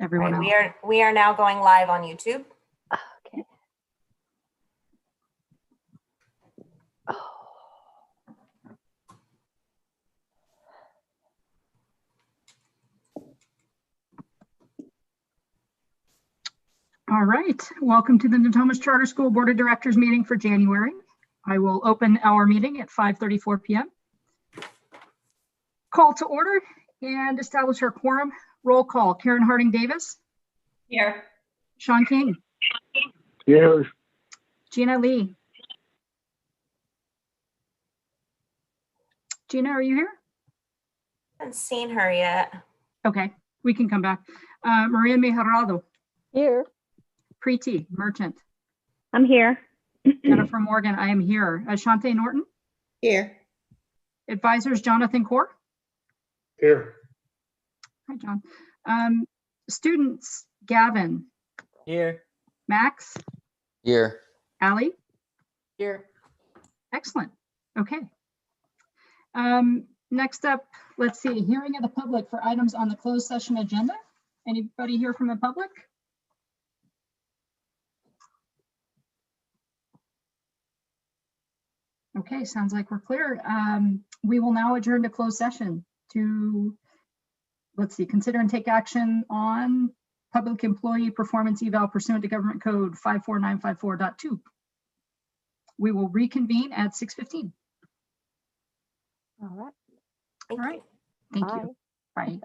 everyone Right, else. we are now going live on YouTube. Okay. Oh. All right, welcome to the Natomas Charter School Board of Directors meeting for January. I will open our meeting at 5:34 p.m. Call to order and establish our quorum. Roll call. Karen Harding Davis. Here. Sean King. Here. Gina Lee. Gina, are you here? Haven't seen her yet. Okay, we can come back. Maria Mejarado. Here. Preeti Merchant. I'm here. Jennifer Morgan, I am here. Shante Norton. Here. Advisors Jonathan Core. Here. Hi, John. Students Gavin. Here. Max. Here. Allie. Here. Excellent. Okay. Next up, let's see, hearing of the public for items on the closed session agenda. Anybody here from the public? Okay, sounds like we're clear. We will now adjourn to closed session to, let's see, consider and take action on public employee performance eval pursuant to Government Code 54954.2. We will reconvene at 6:15. All right. Thank All you. right. Thank Bye. you. Bye.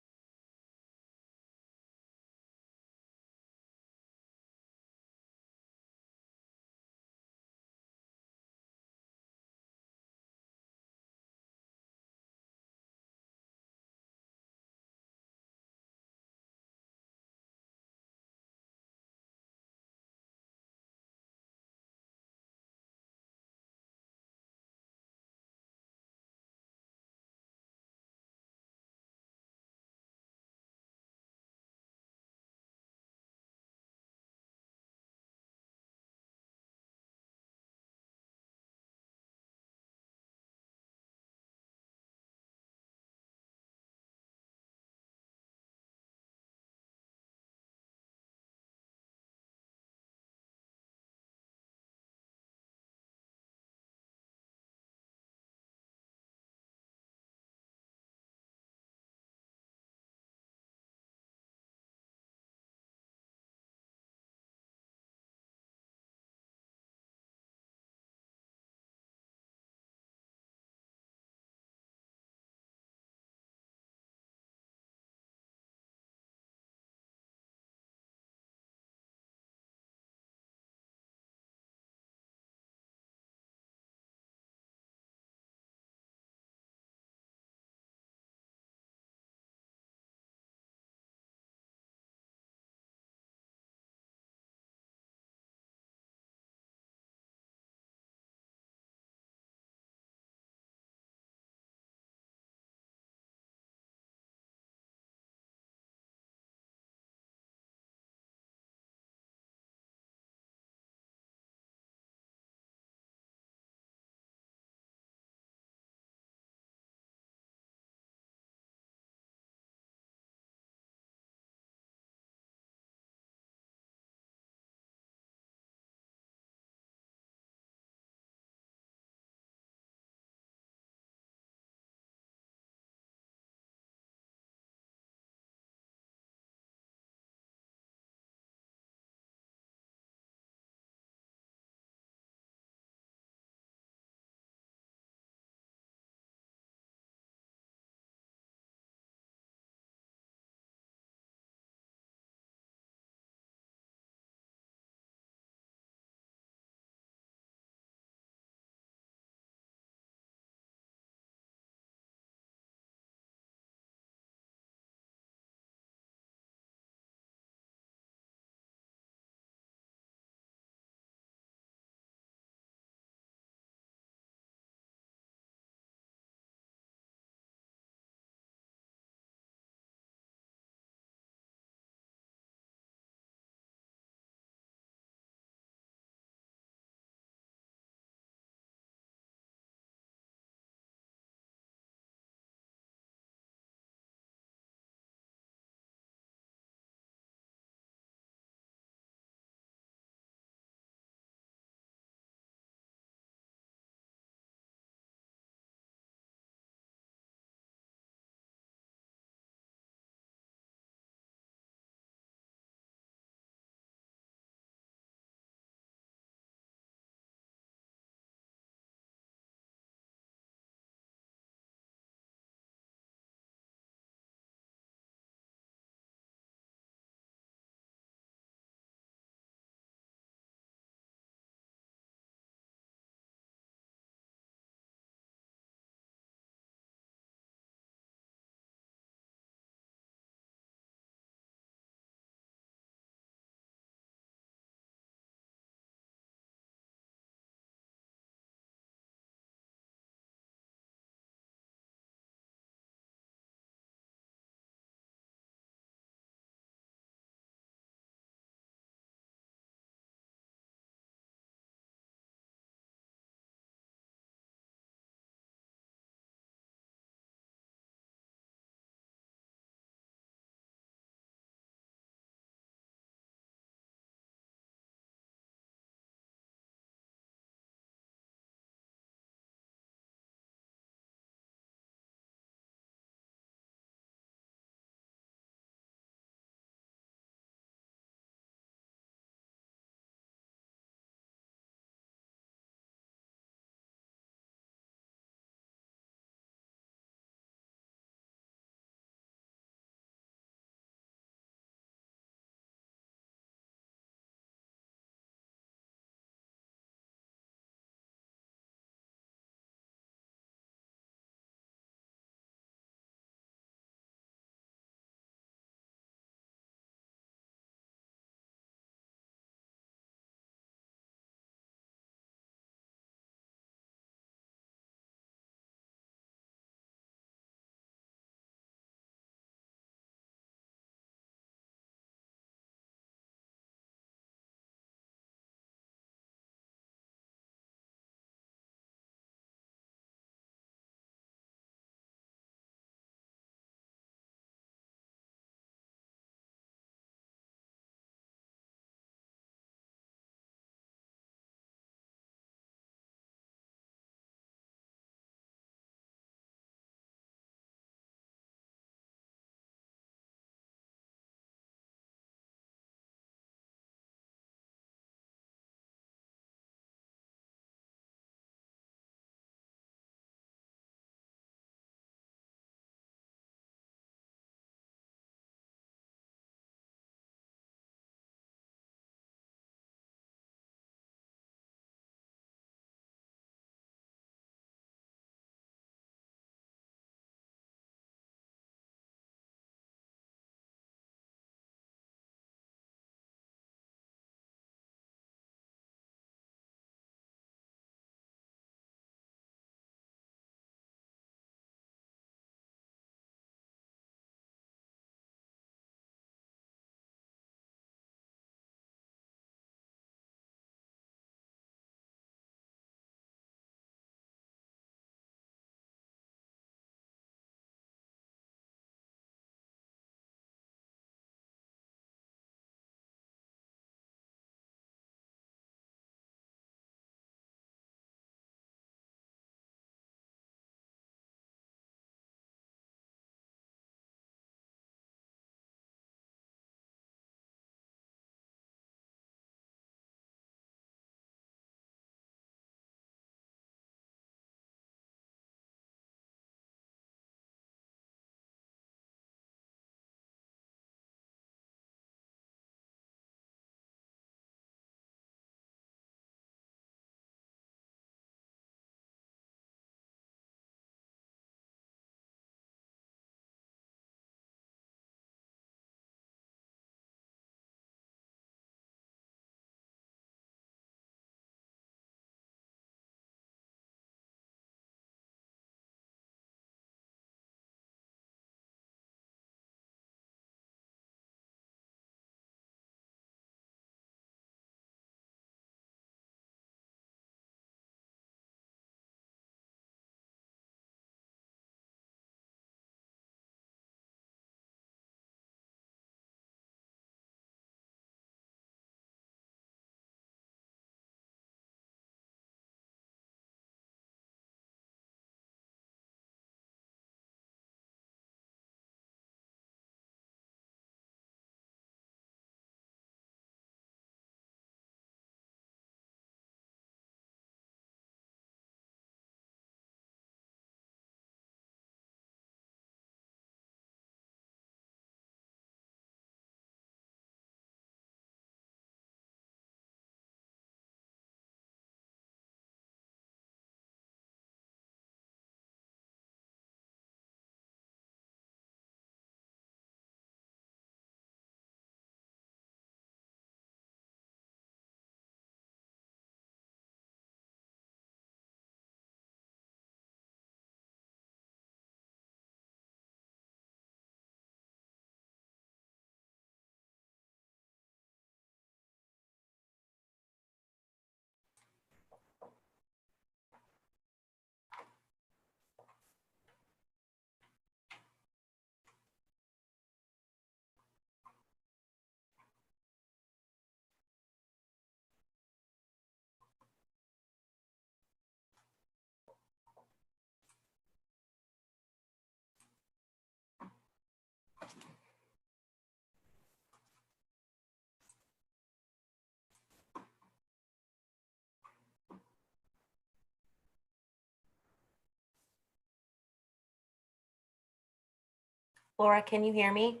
Laura, can you hear me?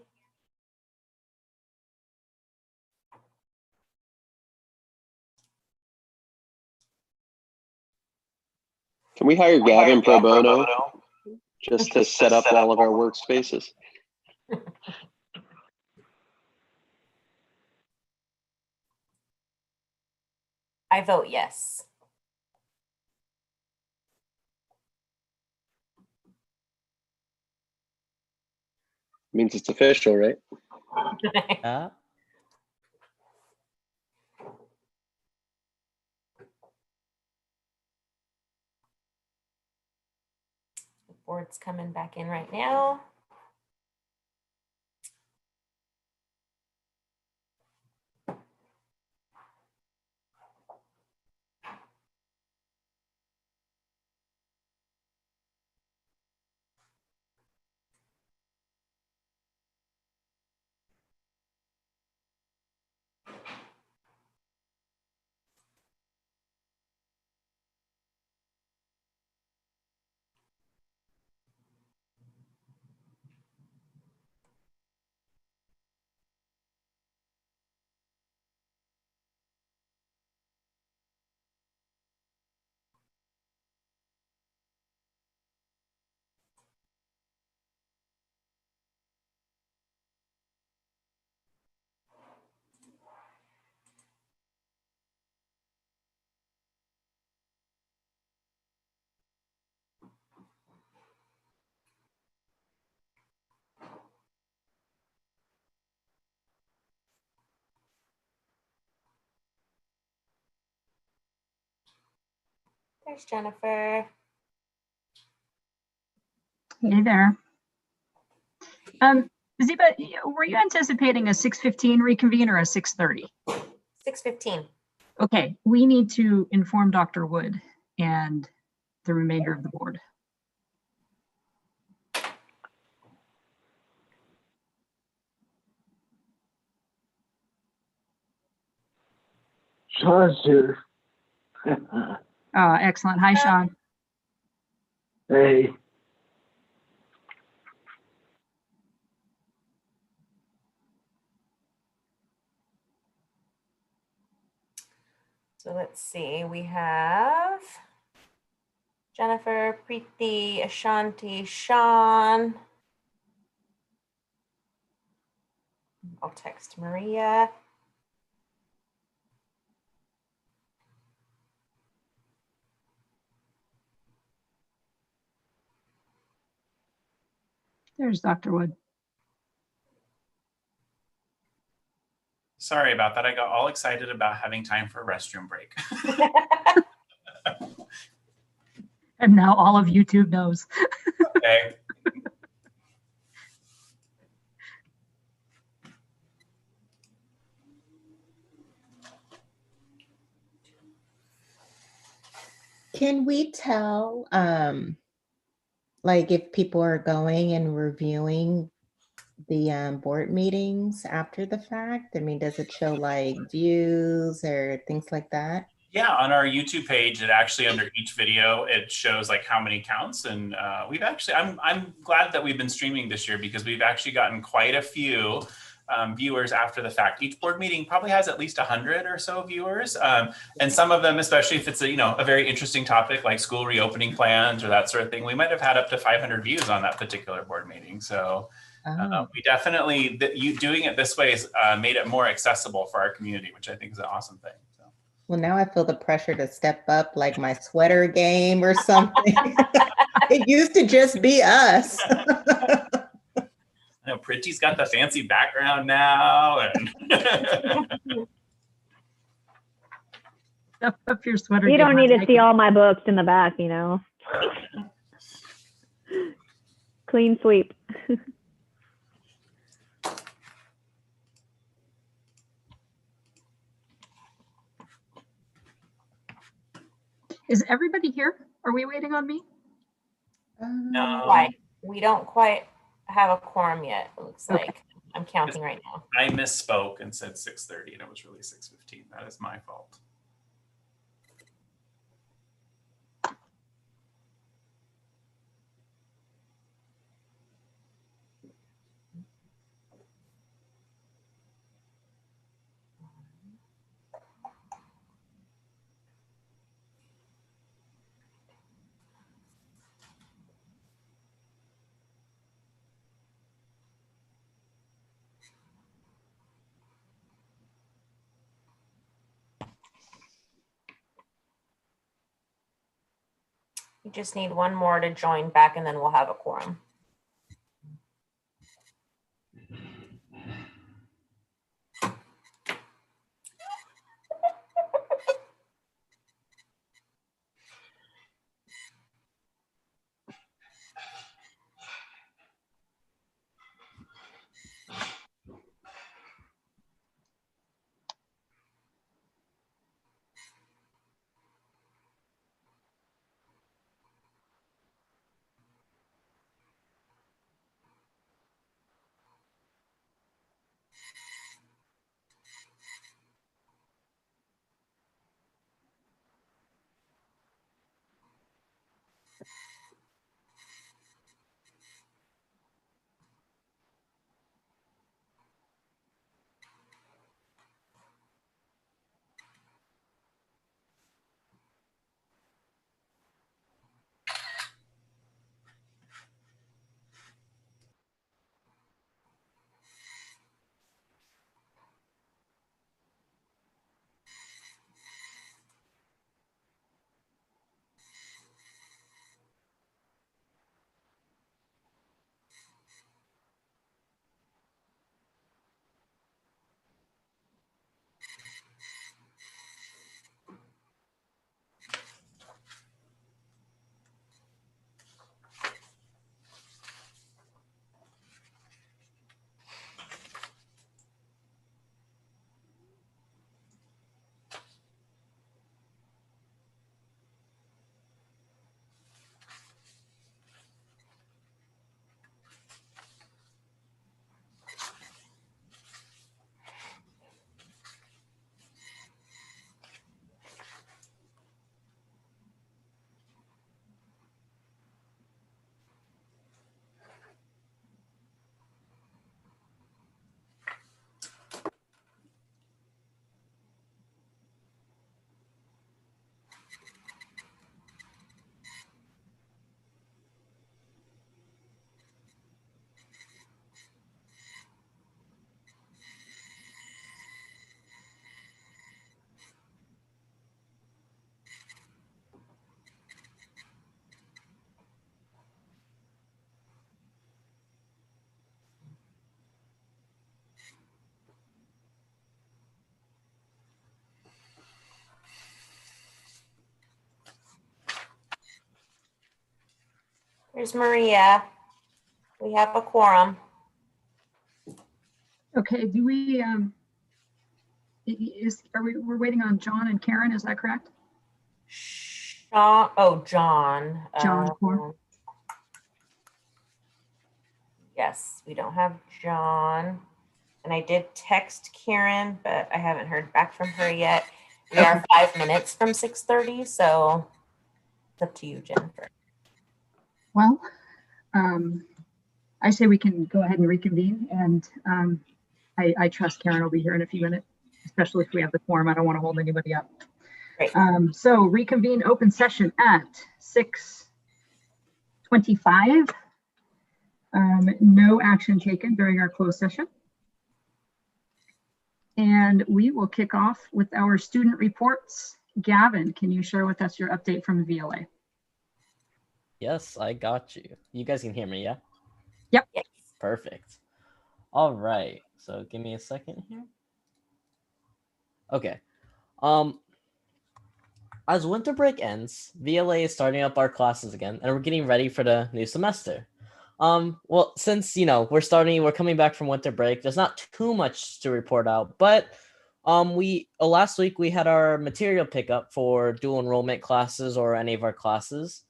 Can we hire Gavin pro bono just to set up all of our workspaces? I vote yes. Means it's official, right? Uh, The board's coming back in right now. There's Jennifer. Hey there. Ziba, were you anticipating a 6:15 reconvene or a 6:30? 6:15. Okay, we need to inform Dr. Wood and the remainder of the board. Sean's here. Excellent. Hi, Sean. Hey, So let's see, we have Jennifer, Preeti, Ashanti, Sean. I'll text Maria. There's Dr. Wood. Sorry about that. I got all excited about having time for a restroom break. And now all of YouTube knows. Okay. Can we tell, like if people are going and reviewing the board meetings after the fact? I mean, does it show like views or things like that? Yeah, on our YouTube page, it actually under each video, it shows like how many counts. And we've actually, I'm glad that we've been streaming this year because we've actually gotten quite a few viewers after the fact. Each board meeting probably has at least 100 or so viewers. And some of them, especially if it's a very interesting topic like school reopening plans or that sort of thing, we might have had up to 500 views on that particular board meeting. So we definitely, you doing it this way has made it more accessible for our community, which I think is an awesome thing. So. Well, now I feel the pressure to step up like my sweater game or something. It used to just be us. I know Priti's got the fancy background now. And Step up your sweater. You game, don't need to Mike. see all my books in the back, you know. Clean sweep. Is everybody here? Are we waiting on me? No. Why? We don't quite have a quorum yet, it looks like. I'm counting right now. I misspoke and said 6:30 and it was really 6:15. That is my fault. You just need one more to join back and then we'll have a quorum. Here's Maria. We have a quorum. Okay, do we, we're waiting on John and Karen, is that correct? Sean, oh, John. John quorum. Yes, we don't have John. And I did text Karen, but I haven't heard back from her yet. We are 5 minutes from 6:30, so it's up to you, Jennifer. Well, I say we can go ahead and reconvene, and I trust Karen will be here in a few minutes, especially if we have the quorum. I don't want to hold anybody up. Great. So reconvene open session at 6:25. No action taken during our closed session. And we will kick off with our student reports. Gavin, can you share with us your update from the VLA? Yes, I got you. You guys can hear me, yeah? Yep. Yes. Perfect. All right. So give me a second here. Okay. As winter break ends, VLA is starting up our classes again, and we're getting ready for the new semester. Well, since we're coming back from winter break, there's not too much to report out, but last week we had our material pickup for dual enrollment classes or any of our classes.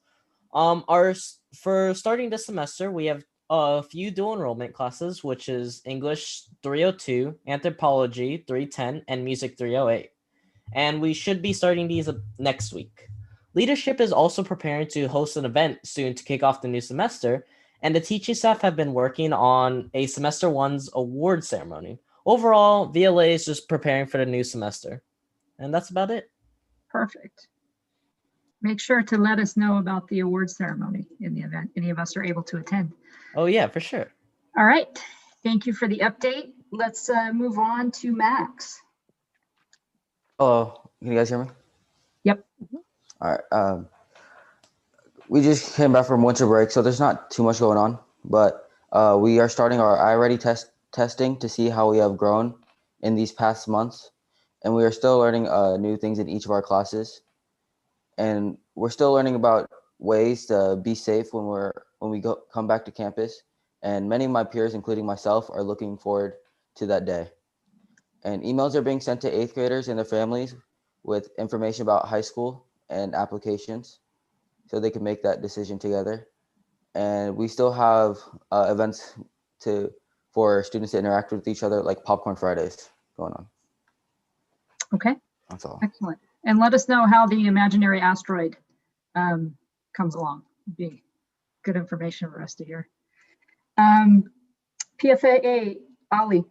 For starting this semester, we have a few dual enrollment classes, which is English 302, Anthropology 310, and Music 308. And we should be starting these next week. Leadership is also preparing to host an event soon to kick off the new semester, and the teaching staff have been working on a semester one's award ceremony. Overall, VLA is just preparing for the new semester. And that's about it. Perfect. Make sure to let us know about the award ceremony in the event any of us are able to attend. Oh yeah, for sure. All right. Thank you for the update. Let's move on to Max. Oh, can you guys hear me? Yep. All right. We just came back from winter break, so there's not too much going on. But we are starting our iReady testing to see how we have grown in these past months, and we are still learning new things in each of our classes. And we're still learning about ways to be safe when we come back to campus. And many of my peers, including myself, are looking forward to that day. And emails are being sent to 8th graders and their families with information about high school and applications, so they can make that decision together. And we still have events for students to interact with each other, like Popcorn Fridays going on. Okay, That's all. excellent. And let us know how the imaginary asteroid comes along. Be good information for us to hear. PFAA, Ali.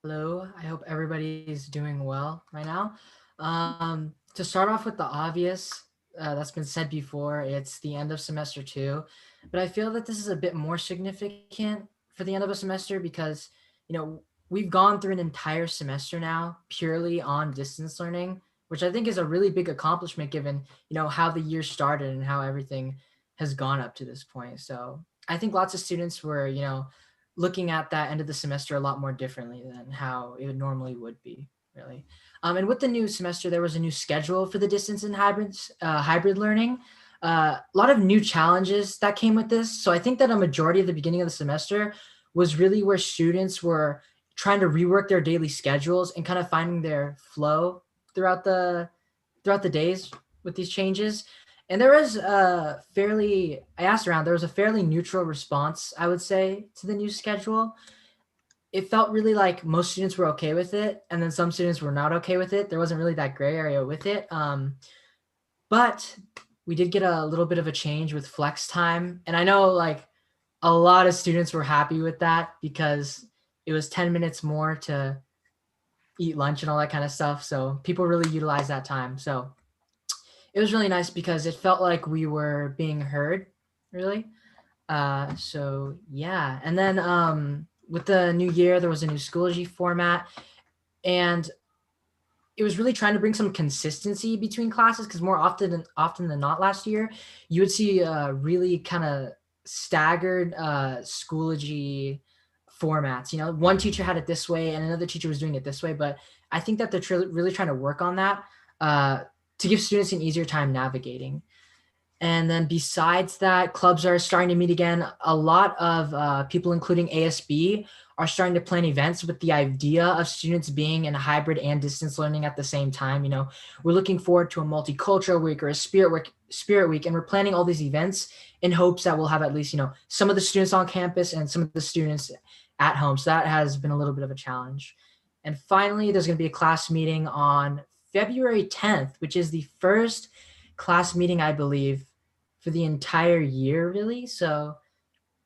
Hello, I hope everybody's doing well right now. To start off with the obvious, that's been said before, it's the end of semester 2, but I feel that this is a bit more significant for the end of a semester because, we've gone through an entire semester now purely on distance learning, which I think is a really big accomplishment given, how the year started and how everything has gone up to this point. So I think lots of students were, looking at that end of the semester a lot more differently than how it normally would be, really. And with the new semester, there was a new schedule for the distance and hybrid learning. A lot of new challenges that came with this. So I think that a majority of the beginning of the semester was really where students were trying to rework their daily schedules and kind of finding their flow throughout the days with these changes. And there was I asked around, there was a fairly neutral response, I would say, to the new schedule. It felt really like most students were okay with it, and then some students were not okay with it. There wasn't really that gray area with it. But we did get a little bit of a change with flex time. And I know like a lot of students were happy with that because it was 10 minutes more to eat lunch and all that kind of stuff. So people really utilized that time. So it was really nice because it felt like we were being heard, really. So yeah. And then with the new year, there was a new Schoology format, and it was really trying to bring some consistency between classes because more often than not last year, you would see really kind of staggered Schoology formats. One teacher had it this way and another teacher was doing it this way, but I think that they're really trying to work on that to give students an easier time navigating. And then besides that, clubs are starting to meet again. A lot of people, including ASB, are starting to plan events with the idea of students being in hybrid and distance learning at the same time. We're looking forward to a multicultural week or a spirit week, and we're planning all these events in hopes that we'll have at least, some of the students on campus and some of the students at home. So that has been a little bit of a challenge. And finally, there's going to be a class meeting on February 10th, which is the first class meeting, I believe, for the entire year, really. So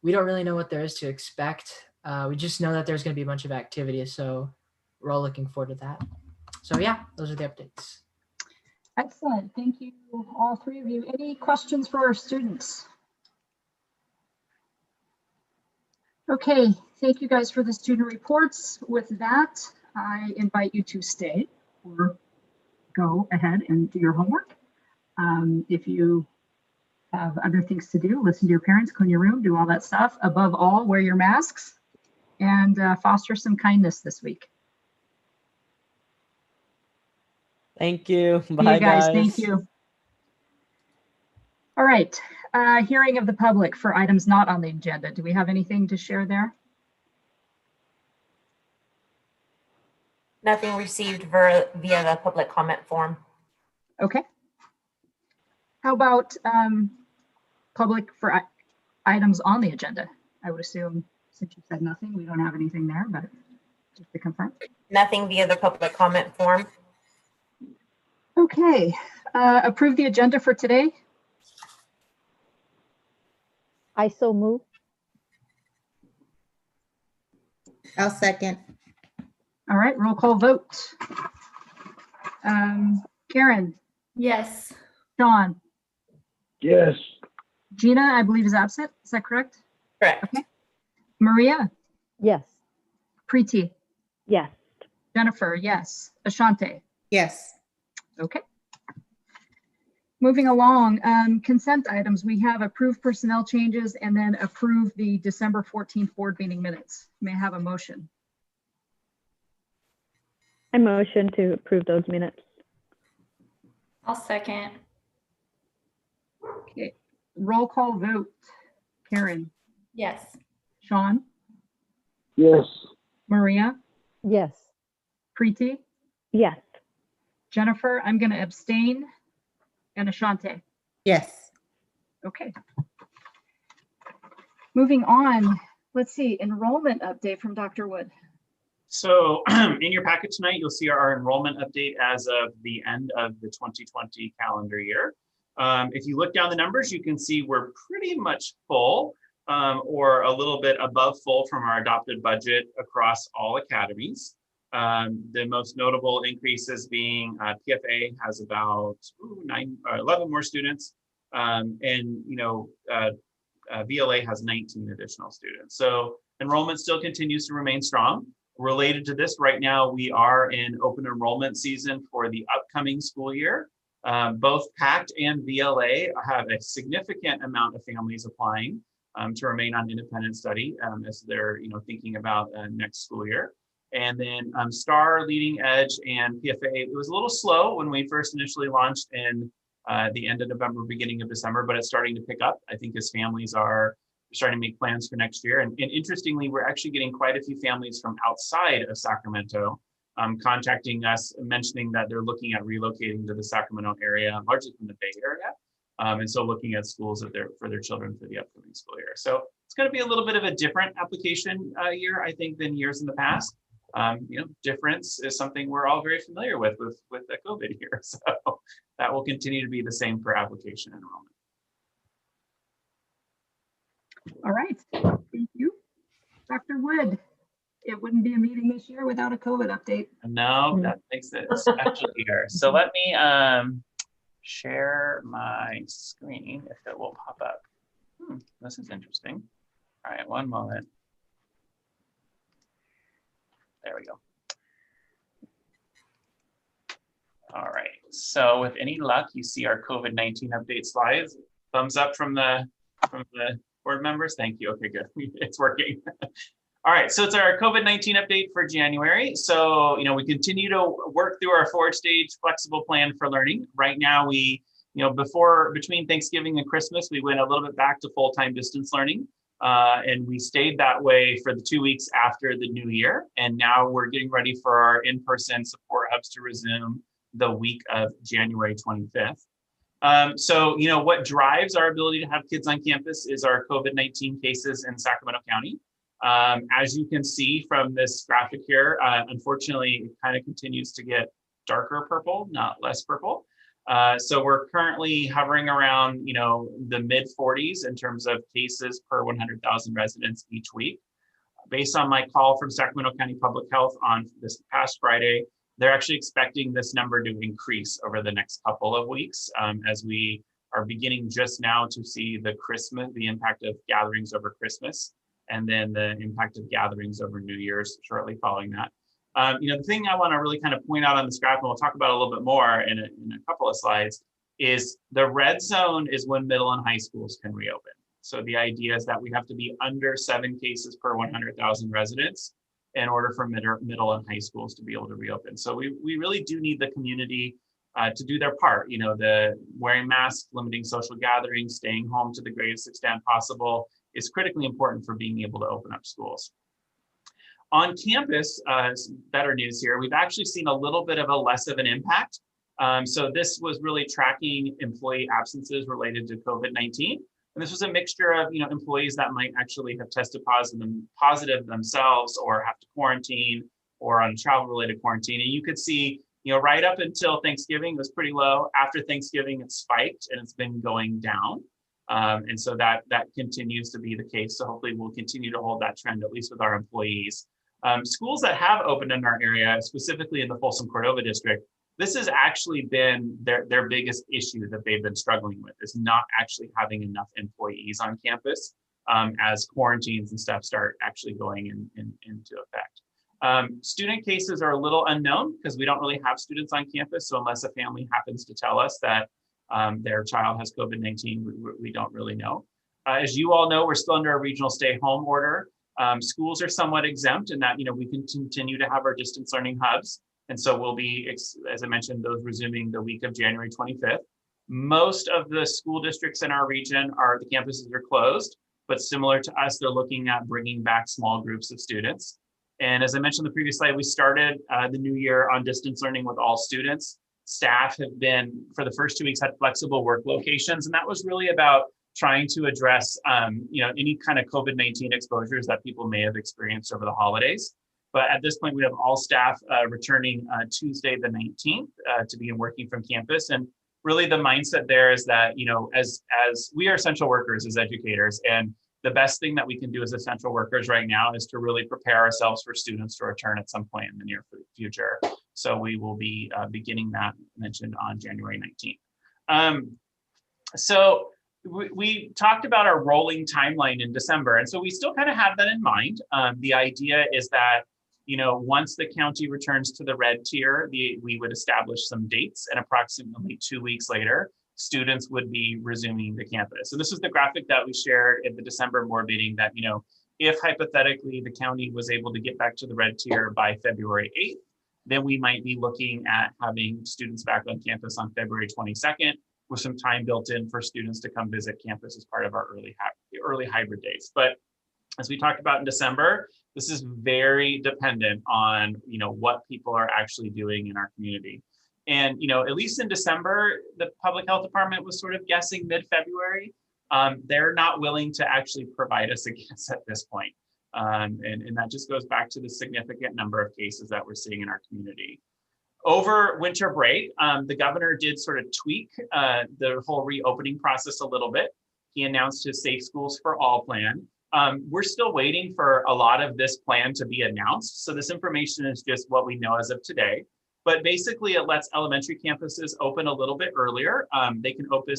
we don't really know what there is to expect. We just know that there's going to be a bunch of activities. So we're all looking forward to that. So yeah, those are the updates. Excellent. Thank you, all three of you. Any questions for our students? Okay, thank you guys for the student reports. With that, I invite you to stay or go ahead and do your homework. If you have other things to do, listen to your parents, clean your room, do all that stuff. Above all, wear your masks and foster some kindness this week. Thank you. See Bye, you guys. guys. Thank you. All right. Hearing of the public for items not on the agenda. Do we have anything to share there? Nothing received via the public comment form. Okay. How about public for items on the agenda? I would assume, since you said nothing, we don't have anything there, but just to confirm. Nothing via the public comment form. Okay. Approve the agenda for today. I so move. I'll second. All right, roll call vote. Karen, Yes. Sean, Yes. Gina, I believe is absent. Is that correct? Correct. Okay. Maria, Yes. Preeti, Yes. Jennifer, yes. Ashante, Yes. okay. Moving along, consent items. We have approved personnel changes and then approve the December 14th board meeting minutes. May I have a motion? I motion to approve those minutes. I'll second. Okay, roll call vote. Karen, Yes. Sean, Yes. Maria, Yes. Preeti, Yes. Jennifer, I'm going to abstain, and Ashante. Yes. Okay. Moving on, let's see, enrollment update from Dr. Wood. So in your packet tonight, you'll see our enrollment update as of the end of the 2020 calendar year. If you look down the numbers, you can see we're pretty much full or a little bit above full from our adopted budget across all academies. The most notable increases being PFA has about 11 more students, and VLA has 19 additional students. So enrollment still continues to remain strong. Related to this, right now we are in open enrollment season for the upcoming school year. Both PACT and VLA have a significant amount of families applying to remain on independent study as they're thinking about next school year. And then STAR, Leading Edge, and PFA, it was a little slow when we first initially launched in the end of November, beginning of December, but it's starting to pick up, I think, as families are starting to make plans for next year. And interestingly, we're actually getting quite a few families from outside of Sacramento contacting us, mentioning that they're looking at relocating to the Sacramento area, largely from the Bay Area. And so looking at schools for their children for the upcoming school year. So it's going to be a little bit of a different application year, I think, than years in the past. Difference is something we're all very familiar with the COVID here. So that will continue to be the same for application enrollment. All right, thank you. Dr. Wood, it wouldn't be a meeting this year without a COVID update. No, that makes it special here. So let me share my screen if it will pop up. This is interesting. All right, one moment. There we go. All right, so with any luck, you see our COVID-19 update slides. Thumbs up from the board members. Thank you. Okay, good. It's working. All right, so it's our COVID-19 update for January. So, we continue to work through our 4-stage flexible plan for learning. Right now, we, between Thanksgiving and Christmas, we went a little bit back to full-time distance learning. And we stayed that way for the 2 weeks after the new year. And now we're getting ready for our in-person support hubs to resume the week of January 25th. So, what drives our ability to have kids on campus is our COVID-19 cases in Sacramento County. As you can see from this graphic here, unfortunately, it kind of continues to get darker purple, not less purple. So we're currently hovering around, the mid 40s in terms of cases per 100,000 residents each week. Based on my call from Sacramento County Public Health on this past Friday, they're actually expecting this number to increase over the next couple of weeks as we are beginning just now to see the impact of gatherings over Christmas, and then the impact of gatherings over New Year's shortly following that. The thing I want to really kind of point out on this graph, and we'll talk about a little bit more in a couple of slides, is the red zone is when middle and high schools can reopen. So the idea is that we have to be under 7 cases per 100,000 residents in order for middle and high schools to be able to reopen. So we really do need the community to do their part. The wearing masks, limiting social gatherings, staying home to the greatest extent possible is critically important for being able to open up schools. On campus, better news here, we've actually seen a little bit of a less of an impact. So this was really tracking employee absences related to COVID-19. And this was a mixture of employees that might actually have tested positive themselves or have to quarantine or on travel-related quarantine. And you could see, right up until Thanksgiving, it was pretty low. After Thanksgiving, it spiked and it's been going down. And so that continues to be the case. So hopefully we'll continue to hold that trend, at least with our employees. Schools that have opened in our area, specifically in the Folsom Cordova district, this has actually been their biggest issue that they've been struggling with, is not actually having enough employees on campus as quarantines and stuff start actually going into effect. Student cases are a little unknown because we don't really have students on campus. So unless a family happens to tell us that their child has COVID-19. We don't really know. As you all know, we're still under a regional stay-home order. Schools are somewhat exempt in that, we can continue to have our distance learning hubs. And so we'll be, as I mentioned, those resuming the week of January 25th. Most of the school districts in our region the campuses are closed, but similar to us, they're looking at bringing back small groups of students. And as I mentioned in the previous slide, we started the new year on distance learning with all students. Staff have been, for the first 2 weeks, had flexible work locations. And that was really about trying to address any kind of COVID-19 exposures that people may have experienced over the holidays. But at this point, we have all staff returning Tuesday the 19th to begin working from campus. And really the mindset there is that, as we are essential workers as educators, and the best thing that we can do as essential workers right now is to really prepare ourselves for students to return at some point in the near future. So we will be beginning that mentioned on January 19th. So we talked about our rolling timeline in December. And so we still kind of have that in mind. The idea is that, once the county returns to the red tier, we would establish some dates, and approximately 2 weeks later, students would be resuming the campus. So this is the graphic that we shared at the December board meeting that, if hypothetically the county was able to get back to the red tier by February 8th, then we might be looking at having students back on campus on February 22nd, with some time built in for students to come visit campus as part of our early hybrid days. But as we talked about in December, this is very dependent on what people are actually doing in our community. And at least in December, the public health department was sort of guessing mid-February. They're not willing to actually provide us a guess at this point. And that just goes back to the significant number of cases that we're seeing in our community. Over winter break, the governor did sort of tweak the whole reopening process a little bit. He announced his Safe Schools for All plan. We're still waiting for a lot of this plan to be announced. So this information is just what we know as of today. But basically, it lets elementary campuses open a little bit earlier. They can open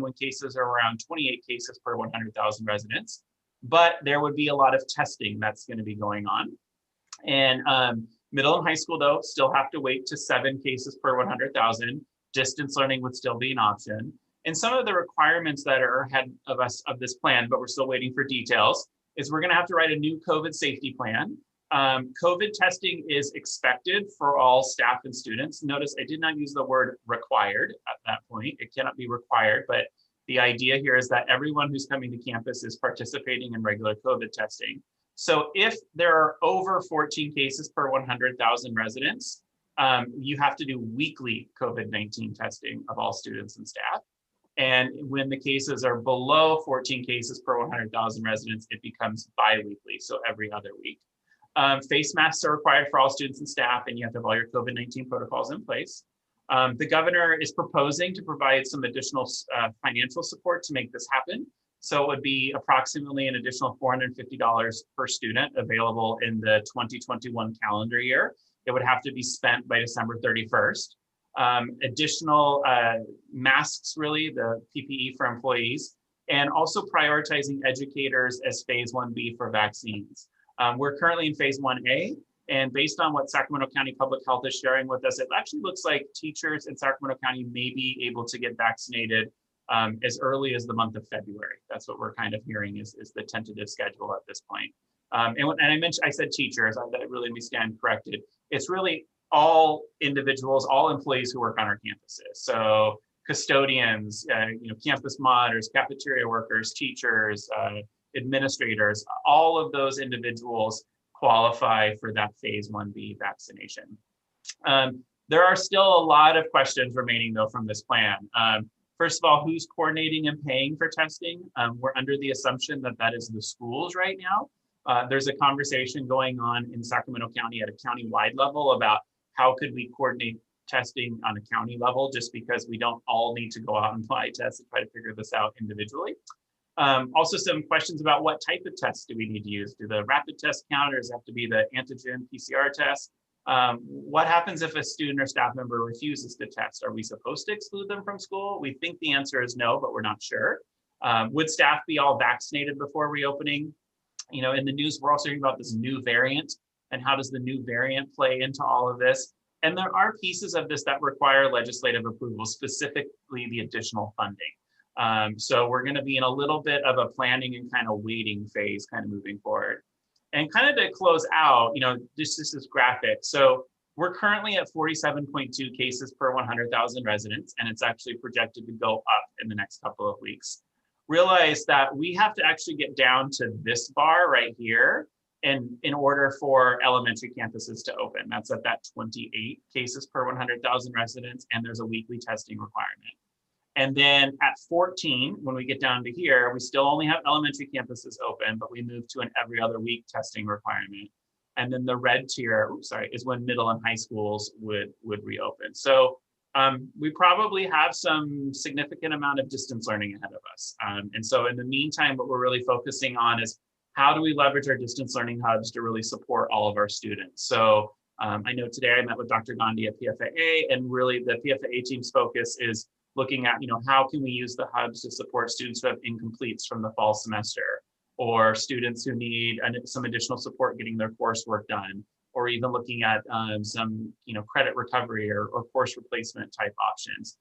when cases are around 28 cases per 100,000 residents. But there would be a lot of testing that's going to be going on. And middle and high school, though, still have to wait to 7 cases per 100,000. Distance learning would still be an option. And some of the requirements that are ahead of us of this plan, but we're still waiting for details, is we're going to have to write a new COVID safety plan. COVID testing is expected for all staff and students. Notice I did not use the word required at that point. It cannot be required, but the idea here is that everyone who's coming to campus is participating in regular COVID testing. So if there are over 14 cases per 100,000 residents, you have to do weekly COVID-19 testing of all students and staff. And when the cases are below 14 cases per 100,000 residents, it becomes bi-weekly, so every other week. Face masks are required for all students and staff, and you have to have all your COVID-19 protocols in place. The governor is proposing to provide some additional financial support to make this happen. So it would be approximately an additional $450 per student available in the 2021 calendar year. It would have to be spent by December 31st. Additional masks, really, the PPE for employees, and also prioritizing educators as phase 1B for vaccines. We're currently in phase 1A, and based on what Sacramento County Public Health is sharing with us, it actually looks like teachers in Sacramento County may be able to get vaccinated as early as the month of February. That's what we're kind of hearing is the tentative schedule at this point. And I said teachers, that really let me stand corrected. It's really all individuals, all employees who work on our campuses. So custodians, campus monitors, cafeteria workers, teachers, administrators, all of those individuals qualify for that phase 1B vaccination. There are still a lot of questions remaining though from this plan. First of all, who's coordinating and paying for testing? We're under the assumption that that is the schools right now. There's a conversation going on in Sacramento County at a county-wide level about how could we coordinate testing on a county level, just because we don't all need to go out and apply tests and try to figure this out individually. Also some questions about what type of tests do we need to use? Do the rapid test counters have to be the antigen PCR test? What happens if a student or staff member refuses to test? Are we supposed to exclude them from school? We think the answer is no, but we're not sure. Would staff be all vaccinated before reopening? In the news, we're also hearing about this new variant, and how does the new variant play into all of this? And there are pieces of this that require legislative approval, specifically the additional funding. So we're going to be in a little bit of a planning and kind of waiting phase kind of moving forward. And kind of to close out, this is graphic. So we're currently at 47.2 cases per 100,000 residents, and it's actually projected to go up in the next couple of weeks. Realize that we have to actually get down to this bar right here in order for elementary campuses to open. That's at that 28 cases per 100,000 residents, and there's a weekly testing requirement. And then at 14, when we get down to here, we still only have elementary campuses open, but we move to an every other week testing requirement. And then the red tier, is when middle and high schools would reopen. So we probably have some significant amount of distance learning ahead of us. And so in the meantime, what we're really focusing on is how do we leverage our distance learning hubs to really support all of our students? So I know today I met with Dr. Gandhi at PFAA, and really the PFAA team's focus is looking at, how can we use the hubs to support students who have incompletes from the fall semester, or students who need some additional support getting their coursework done, or even looking at some credit recovery or course replacement type options.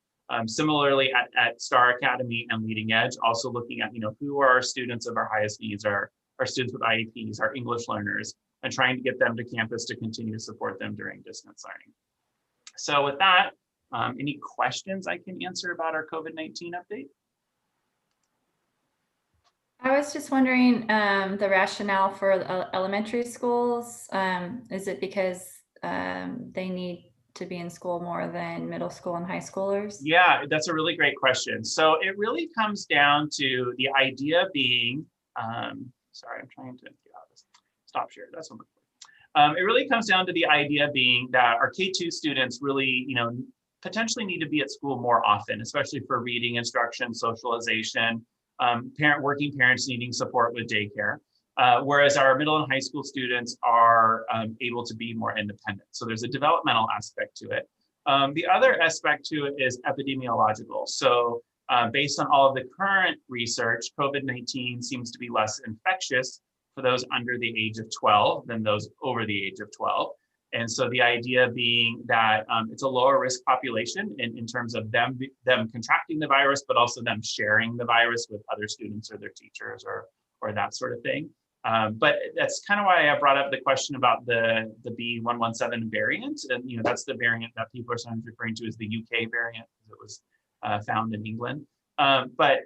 Similarly at Star Academy and Leading Edge, also looking at who are our students of our highest needs, our students with IEPs, our English learners, and trying to get them to campus to continue to support them during distance learning. So with that, any questions I can answer about our COVID-19 update? I was just wondering the rationale for elementary schools. Is it because they need to be in school more than middle school and high schoolers? Yeah, that's a really great question. So it really comes down to the idea being, sorry, I'm trying to get out of this. Stop share, that's what I'm looking for. It really comes down to the idea being that our K-2 students really, potentially need to be at school more often, especially for reading instruction, socialization, working parents needing support with daycare, whereas our middle and high school students are able to be more independent. So there's a developmental aspect to it. The other aspect to it is epidemiological. So based on all of the current research, COVID-19 seems to be less infectious for those under the age of 12 than those over the age of 12. And so the idea being that it's a lower risk population in terms of them contracting the virus, but also them sharing the virus with other students or their teachers or that sort of thing. But that's kind of why I brought up the question about the B117 variant. And that's the variant that people are sometimes referring to as the UK variant, because it was found in England. But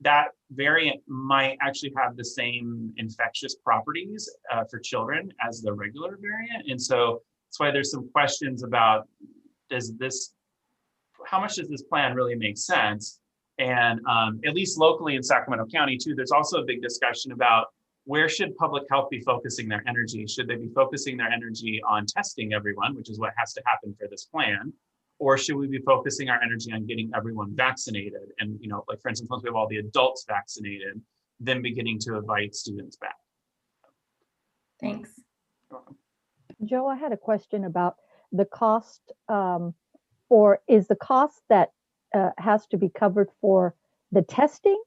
that variant might actually have the same infectious properties for children as the regular variant. And so that's why there's some questions about how much does this plan really make sense? And at least locally in Sacramento County too, there's also a big discussion about where should public health be focusing their energy? Should they be focusing their energy on testing everyone, which is what has to happen for this plan? Or should we be focusing our energy on getting everyone vaccinated? And, like for instance, once we have all the adults vaccinated, then beginning to invite students back. Thanks. You're welcome. Joe, I had a question about the cost, or is the cost that has to be covered for the testing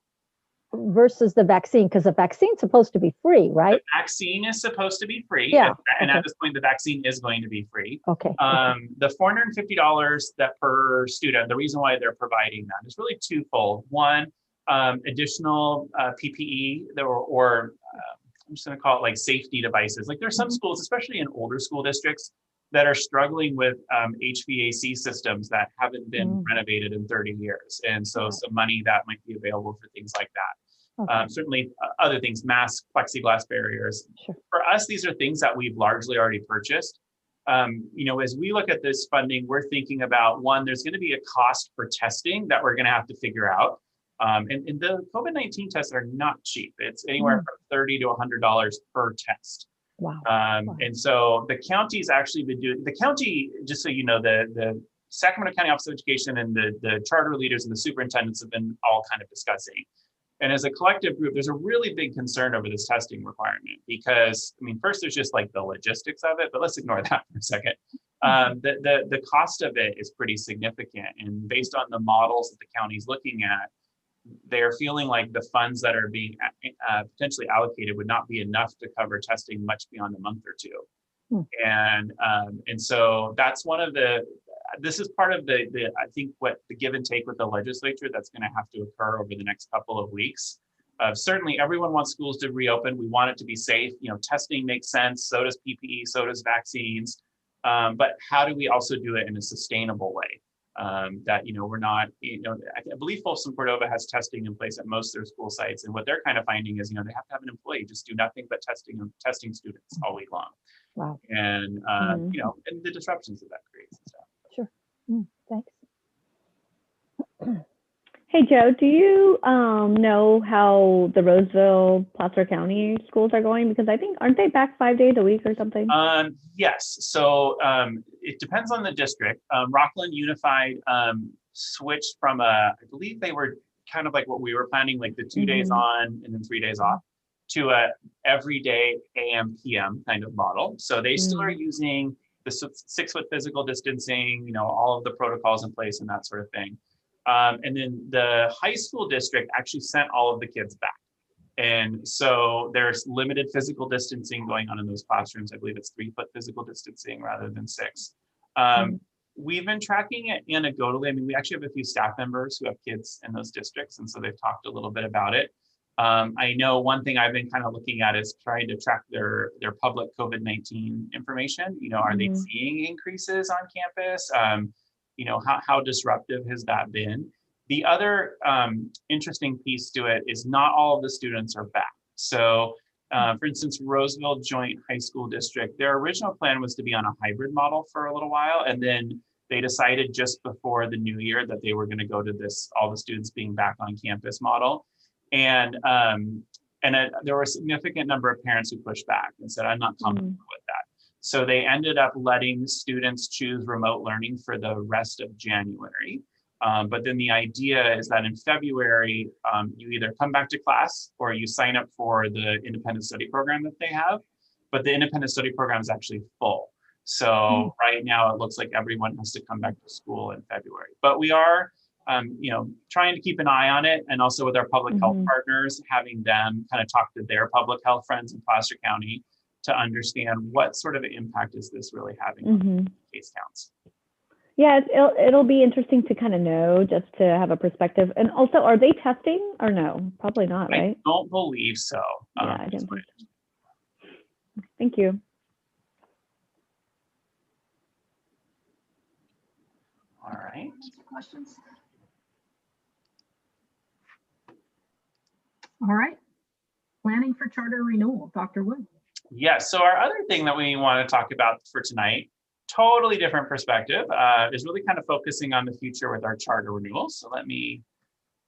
versus the vaccine? Because the vaccine's supposed to be free, right? The vaccine is supposed to be free. Yeah. And Okay. at this point, the vaccine is going to be free. Okay. The $450 that per student, the reason why they're providing that is really twofold. One, additional PPE or I'm just going to call it like safety devices. Like there's some schools, especially in older school districts, that are struggling with HVAC systems that haven't been renovated in 30 years. And so some money that might be available for things like that. Okay. Certainly other things, masks, plexiglass barriers. Sure. For us, these are things that we've largely already purchased. As we look at this funding, we're thinking about, one, there's going to be a cost for testing that we're going to have to figure out. And the COVID-19 tests are not cheap. It's anywhere from $30 to $100 per test. Wow. And so the county's actually been doing, the county, just so you know, the Sacramento County Office of Education and the charter leaders and the superintendents have been all kind of discussing. And as a collective group, there's a really big concern over this testing requirement because, first there's just like the logistics of it, but let's ignore that for a second. The cost of it is pretty significant. And based on the models that the county's looking at, they're feeling like the funds that are being potentially allocated would not be enough to cover testing much beyond a month or two. And so that's one of this is part of the I think what the give and take with the legislature that's going to have to occur over the next couple of weeks. Certainly everyone wants schools to reopen. We want it to be safe. Testing makes sense. So does PPE, so does vaccines. But how do we also do it in a sustainable way? That we're not, I believe Folsom Cordova has testing in place at most of their school sites, and what they're kind of finding is they have to have an employee just do nothing but testing students all week long. Wow. And and the disruptions that creates and stuff. Sure. Thanks. Hey, Joe, do you know how the Roseville, Placer County schools are going? Because I think, aren't they back 5 days a week or something? Yes. So it depends on the district. Rockland Unified switched from I believe they were kind of like what we were planning, like the 2 days on and then 3 days off, to a everyday AM, PM kind of model. So they still are using the 6-foot physical distancing, all of the protocols in place and that sort of thing. And then the high school district actually sent all of the kids back. And so there's limited physical distancing going on in those classrooms. I believe it's 3-foot physical distancing rather than 6. We've been tracking it anecdotally. I mean, we actually have a few staff members who have kids in those districts, and so they've talked a little bit about it. I know one thing I've been kind of looking at is trying to track their public COVID-19 information. Are they seeing increases on campus? How disruptive has that been? The other interesting piece to it is not all of the students are back. So for instance, Roseville Joint High School District, their original plan was to be on a hybrid model for a little while. And then they decided just before the new year that they were going to go to this, all the students being back on campus model. And there were a significant number of parents who pushed back and said, I'm not comfortable with that. So they ended up letting students choose remote learning for the rest of January. But then the idea is that in February, you either come back to class or you sign up for the independent study program that they have. But the independent study program is actually full. So right now it looks like everyone has to come back to school in February. But we are trying to keep an eye on it, and also with our public health partners, having them kind of talk to their public health friends in Placer County to understand what sort of impact is this really having on case counts. Yeah, it'll be interesting to kind of know, just to have a perspective. And also, are they testing or no? Probably not, right? I don't believe so. Yeah, I didn't think so. Thank you. All right. Questions? All right. Planning for charter renewal, Dr. Wood. Yes. So our other thing that we want to talk about for tonight, totally different perspective, is really kind of focusing on the future with our charter renewals. So let me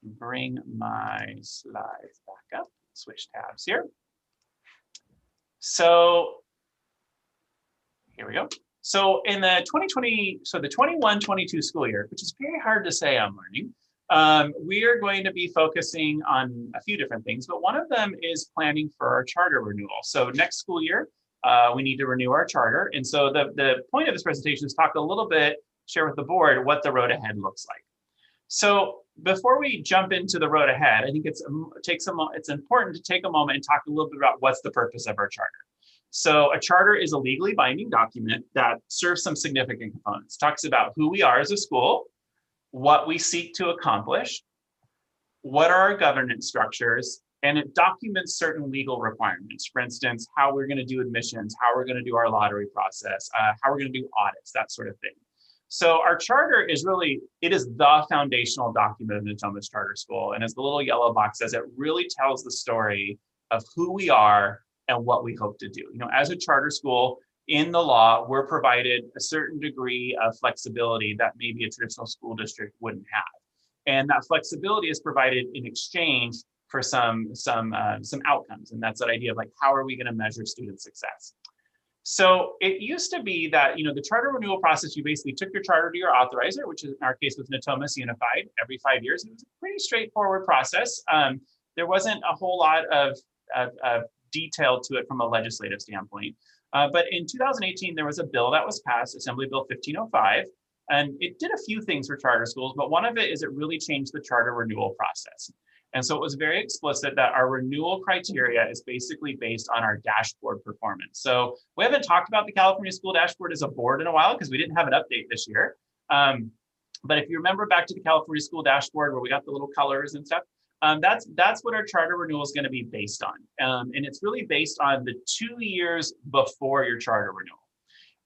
bring my slides back up, switch tabs here. So here we go. So in the 2020, so the 21-22 school year, which is very hard to say, I'm learning, we are going to be focusing on a few different things, but one of them is planning for our charter renewal. So next school year, we need to renew our charter. And so the point of this presentation is talk a little bit, share with the board what the road ahead looks like. So before we jump into the road ahead, I think it's important to take a moment and talk a little bit about what's the purpose of our charter. So a charter is a legally binding document that serves some significant components. Talks about who we are as a school, what we seek to accomplish, what are our governance structures, and it documents certain legal requirements. For instance, how we're going to do admissions, how we're going to do our lottery process, how we're going to do audits, that sort of thing. So our charter is really, it is the foundational document of Natomas Charter School. And as the little yellow box says, it really tells the story of who we are and what we hope to do. As a charter school, in the law, we're provided a certain degree of flexibility that maybe a traditional school district wouldn't have. And that flexibility is provided in exchange for some outcomes. And that's that idea of like, how are we going to measure student success? So it used to be that, the charter renewal process, you basically took your charter to your authorizer, which in our case was Natomas Unified, every 5 years. It was a pretty straightforward process. There wasn't a whole lot of detail to it from a legislative standpoint. But in 2018, there was a bill that was passed, Assembly Bill 1505, and it did a few things for charter schools, but one of it is it really changed the charter renewal process. And so it was very explicit that our renewal criteria is basically based on our dashboard performance. So we haven't talked about the California School Dashboard as a board in a while because we didn't have an update this year. But if you remember back to the California School Dashboard where we got the little colors and stuff, that's what our charter renewal is going to be based on. And it's really based on the 2 years before your charter renewal.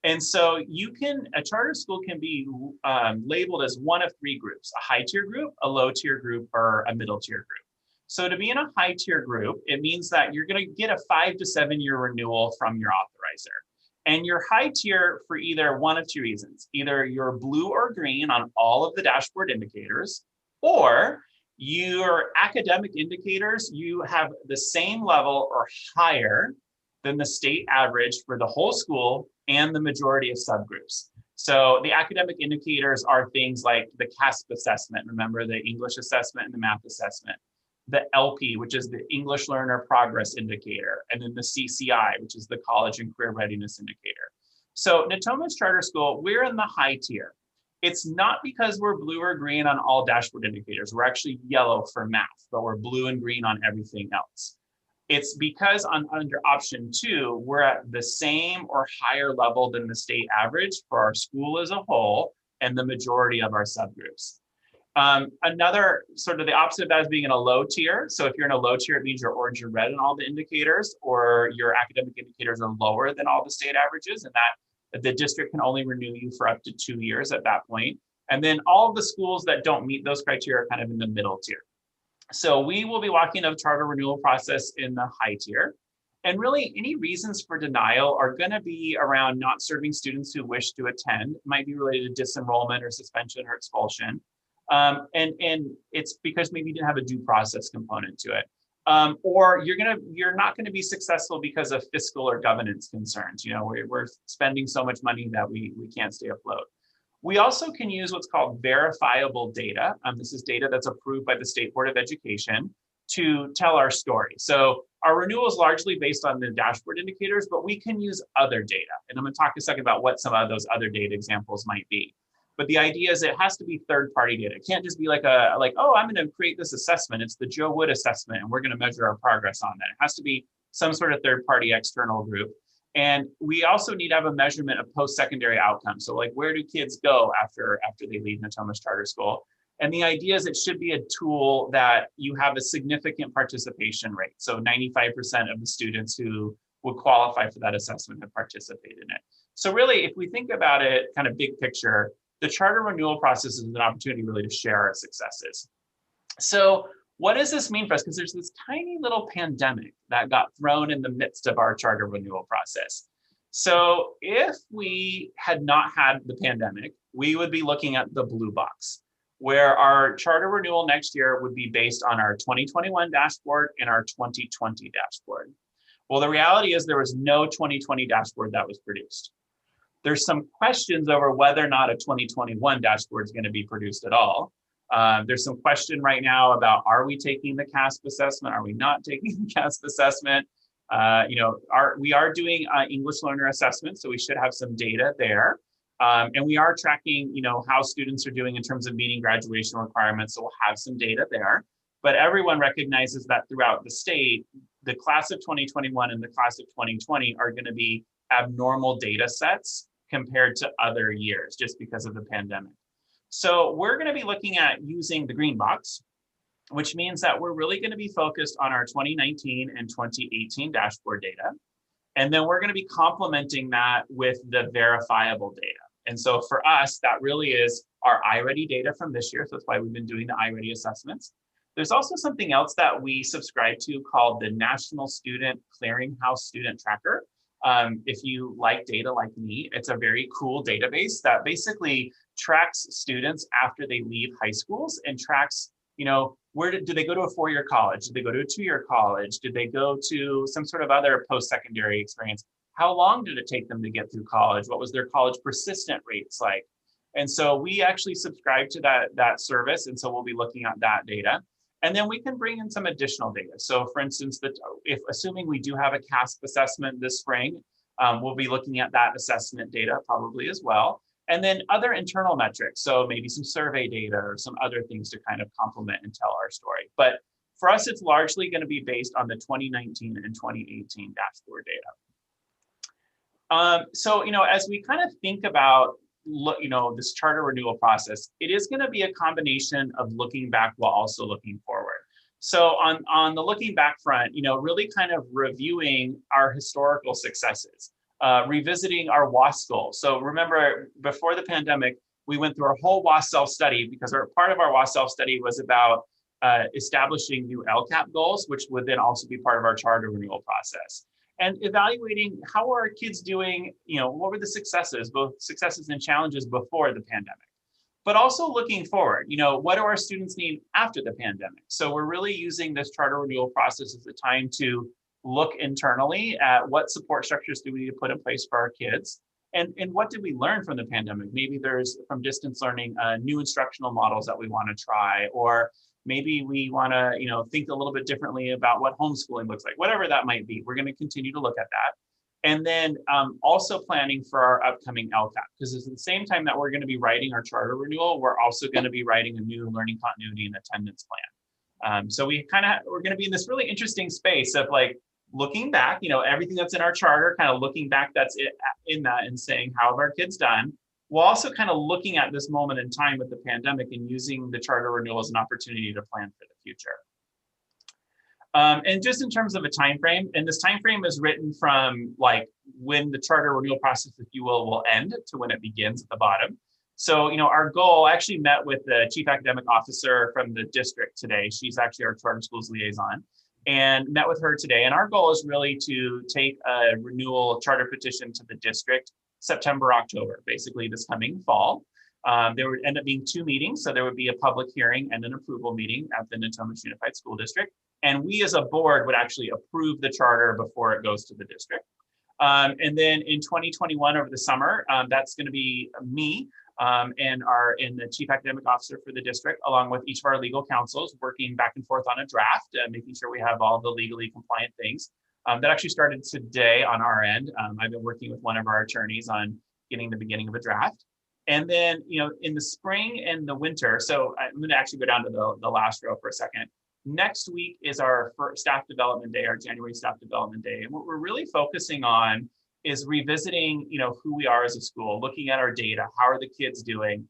And so a charter school can be labeled as one of 3 groups: a high tier group, a low tier group, or a middle tier group. So to be in a high tier group, it means that you're going to get a 5 to 7 year renewal from your authorizer. And you're high tier for either one of 2 reasons. Either you're blue or green on all of the dashboard indicators, or your academic indicators, you have the same level or higher than the state average for the whole school and the majority of subgroups. So the academic indicators are things like the CASP assessment, remember the English assessment and the math assessment, the LP, which is the English Learner Progress Indicator, and then the CCI, which is the College and Career Readiness Indicator. So Natomas Charter School, we're in the high tier. It's not because we're blue or green on all dashboard indicators. We're actually yellow for math, but we're blue and green on everything else. It's because under option 2, we're at the same or higher level than the state average for our school as a whole and the majority of our subgroups. Another sort of the opposite of that is being in a low tier. So if you're in a low tier, it means you're orange or red in all the indicators, or your academic indicators are lower than all the state averages, and that the district can only renew you for up to 2 years at that point. And then all of the schools that don't meet those criteria are kind of in the middle tier. So we will be walking a charter renewal process in the high tier. And really any reasons for denial are going to be around not serving students who wish to attend. It might be related to disenrollment or suspension or expulsion. And it's because maybe you didn't have a due process component to it. Or you're not going to be successful because of fiscal or governance concerns. You know, we're spending so much money that we can't stay afloat. We also can use what's called verifiable data. This is data that's approved by the State Board of Education to tell our story. So our renewal is largely based on the dashboard indicators, but we can use other data. And I'm going to talk a second about what some of those other data examples might be. But the idea is it has to be third-party data. It can't just be like oh, I'm going to create this assessment. It's the Joe Wood assessment, and we're going to measure our progress on that. It has to be some sort of third-party external group. And we also need to have a measurement of post-secondary outcomes. So like, where do kids go after they leave Natomas Charter School? And the idea is it should be a tool that you have a significant participation rate. So 95% of the students who would qualify for that assessment have participated in it. So really, if we think about it kind of big picture, the charter renewal process is an opportunity really to share our successes. So what does this mean for us? Because there's this tiny little pandemic that got thrown in the midst of our charter renewal process. So if we had not had the pandemic, we would be looking at the blue box, where our charter renewal next year would be based on our 2021 dashboard and our 2020 dashboard. Well, the reality is there was no 2020 dashboard that was produced. There's some questions over whether or not a 2021 dashboard is going to be produced at all. There's some question right now about, are we taking the CASP assessment? Are we not taking the CASP assessment? We are doing English learner assessment, so we should have some data there. And we are tracking, how students are doing in terms of meeting graduation requirements, so we'll have some data there. But everyone recognizes that throughout the state, the class of 2021 and the class of 2020 are going to be abnormal data sets compared to other years just because of the pandemic. So we're going to be looking at using the green box, which means that we're really going to be focused on our 2019 and 2018 dashboard data. And then we're going to be complementing that with the verifiable data. And so for us, that really is our iReady data from this year. So that's why we've been doing the iReady assessments. There's also something else that we subscribe to called the National Student Clearinghouse Student Tracker. If you like data like me, it's a very cool database that basically tracks students after they leave high schools and tracks, where do they go to a 4-year college? Did they go to a 2-year college? Did they go to some sort of other post-secondary experience? How long did it take them to get through college? What was their college persistent rates like? And so we actually subscribe to that service. And so we'll be looking at that data. And then we can bring in some additional data. So for instance, if assuming we do have a CASP assessment this spring, we'll be looking at that assessment data probably as well. And then other internal metrics. So maybe some survey data or some other things to kind of complement and tell our story. But For us, it's largely going to be based on the 2019 and 2018 dashboard data. So, as we kind of think about, this charter renewal process, it is going to be a combination of looking back while also looking forward. So on the looking back front, really kind of reviewing our historical successes, revisiting our WASC goals. So remember, before the pandemic, we went through our whole WASC self-study because part of our WASC self-study was about establishing new LCAP goals, which would then also be part of our charter renewal process. And evaluating how are our kids doing, what were the successes, both successes and challenges before the pandemic, but also looking forward, what do our students need after the pandemic? So we're really using this charter renewal process as a time to look internally at what support structures do we need to put in place for our kids, and what did we learn from the pandemic? Maybe there's, from distance learning, new instructional models that we want to try, or maybe we want to, think a little bit differently about what homeschooling looks like, whatever that might be. We're going to continue to look at that. And then also planning for our upcoming LCAP, because at the same time that we're going to be writing our charter renewal, we're also going to be writing a new learning continuity and attendance plan. So we're going to be in this really interesting space of like looking back, everything that's in our charter, kind of looking back that's in that and saying, how have our kids done? While also kind of looking at this moment in time with the pandemic and using the charter renewal as an opportunity to plan for the future. And just in terms of a time frame, and this time frame is written from like when the charter renewal process, if you will end to when it begins at the bottom. So, our goal, I actually met with the chief academic officer from the district today. She's actually our charter schools liaison, and met with her today. And our goal is really to take a renewal charter petition to the district September, October, basically this coming fall. There would end up being 2 meetings. So there would be a public hearing and an approval meeting at the Natomas Unified School District. And we as a board would actually approve the charter before it goes to the district. And then in 2021 over the summer, that's going to be me and the chief academic officer for the district, along with each of our legal counsels, working back and forth on a draft, making sure we have all the legally compliant things. That actually started today on our end. I've been working with one of our attorneys on getting the beginning of a draft. And then, in the spring and the winter, so I'm going to actually go down to the last row for a second. Next week is our first staff development day, our January staff development day. And what we're really focusing on is revisiting, who we are as a school, looking at our data, how are the kids doing,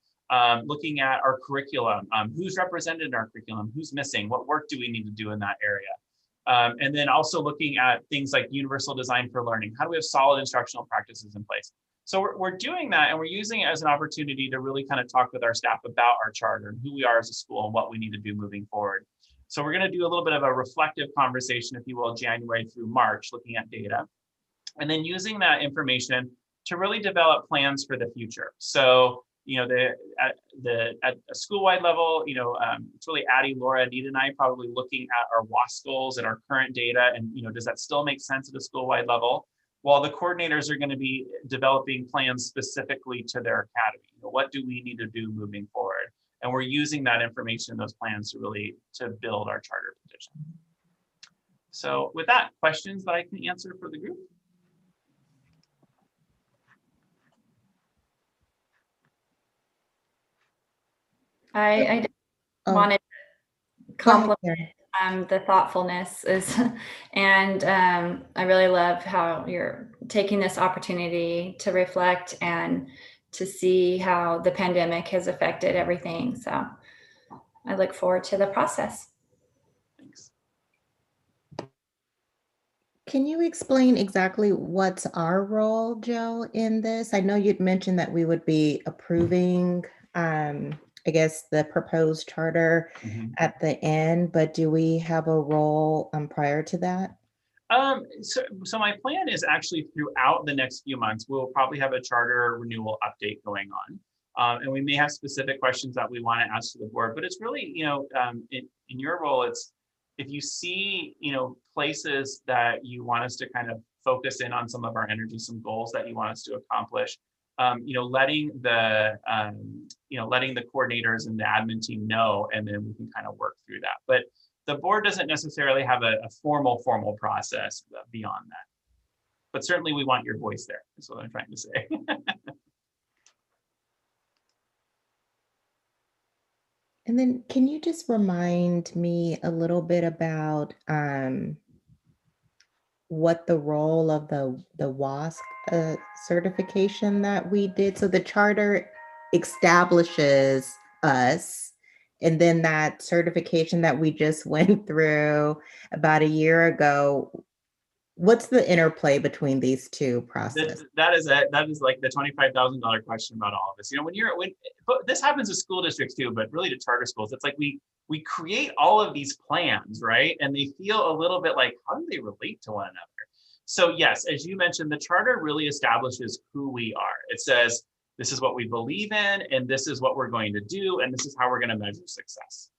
looking at our curriculum, who's represented in our curriculum, who's missing, what work do we need to do in that area? And then also looking at things like universal design for learning. How do we have solid instructional practices in place? So we're doing that, and we're using it as an opportunity to really kind of talk with our staff about our charter and who we are as a school and what we need to do moving forward. So we're going to do a little bit of a reflective conversation, if you will, January through March, looking at data, and then using that information to really develop plans for the future. So, at a school-wide level, it's really Addie, Laura, Anita, and I probably looking at our WASC goals and our current data, and does that still make sense at a school-wide level? While the coordinators are going to be developing plans specifically to their academy. What do we need to do moving forward? And we're using that information, those plans, to build our charter petition. So with that, questions that I can answer for the group? I wanted to compliment the thoughtfulness and I really love how you're taking this opportunity to reflect and to see how the pandemic has affected everything. So I look forward to the process. Thanks. Can you explain exactly what's our role, Joe, in this? I know you'd mentioned that we would be approving, I guess, the proposed charter at the end, but do we have a role prior to that? So my plan is actually throughout the next few months, we'll probably have a charter renewal update going on. And we may have specific questions that we want to ask to the board, but it's really, in your role, it's if you see, places that you want us to kind of focus in on some of our energy, some goals that you want us to accomplish, letting the coordinators and the admin team know, and then we can kind of work through that. But the board doesn't necessarily have a formal process beyond that. But certainly we want your voice there, is what I'm trying to say. And then can you just remind me a little bit about what the role of the WASC certification that we did? So the charter establishes us, and then that certification that we just went through about a year ago, what's the interplay between these two processes? That is like the $25,000 question about all of this. You know, but this happens to school districts too, but really to charter schools, it's like we create all of these plans, right? And they feel a little bit like, how do they relate to one another? So yes, as you mentioned, the charter really establishes who we are. It says, this is what we believe in, and this is what we're going to do, and this is how we're going to measure success.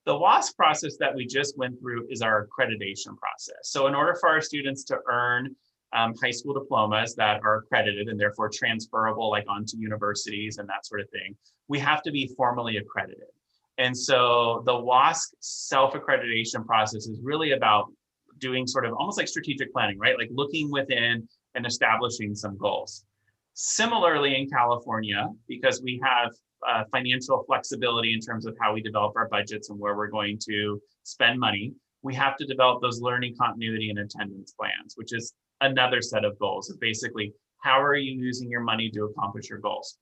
The WASC process that we just went through is our accreditation process. So in order for our students to earn high school diplomas that are accredited and therefore transferable, like onto universities and that sort of thing, we have to be formally accredited. And so the WASC self-accreditation process is really about doing sort of almost like strategic planning, right? Like looking within and establishing some goals. Similarly in California, because we have financial flexibility in terms of how we develop our budgets and where we're going to spend money, we have to develop those learning continuity and attendance plans, which is another set of goals of basically how are you using your money to accomplish your goals.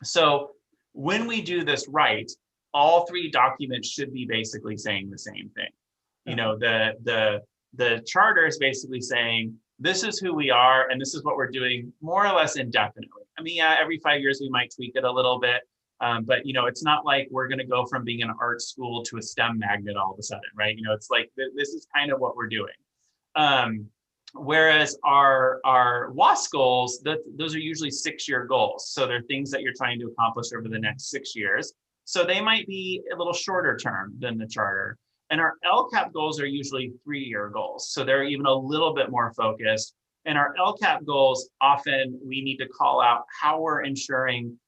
So when we do this right, all three documents should be basically saying the same thing. You know, the charter is basically saying, this is who we are, and this is what we're doing more or less indefinitely. I mean, yeah, every 5 years we might tweak it a little bit, but you know, it's not like we're going to go from being an art school to a STEM magnet all of a sudden, right? You know, it's like this is kind of what we're doing. Whereas our WASC goals, those are usually 6-year goals. So they're things that you're trying to accomplish over the next 6 years. So they might be a little shorter term than the charter. And our LCAP goals are usually 3-year goals. So they're even a little bit more focused. And our LCAP goals, often we need to call out how we're ensuring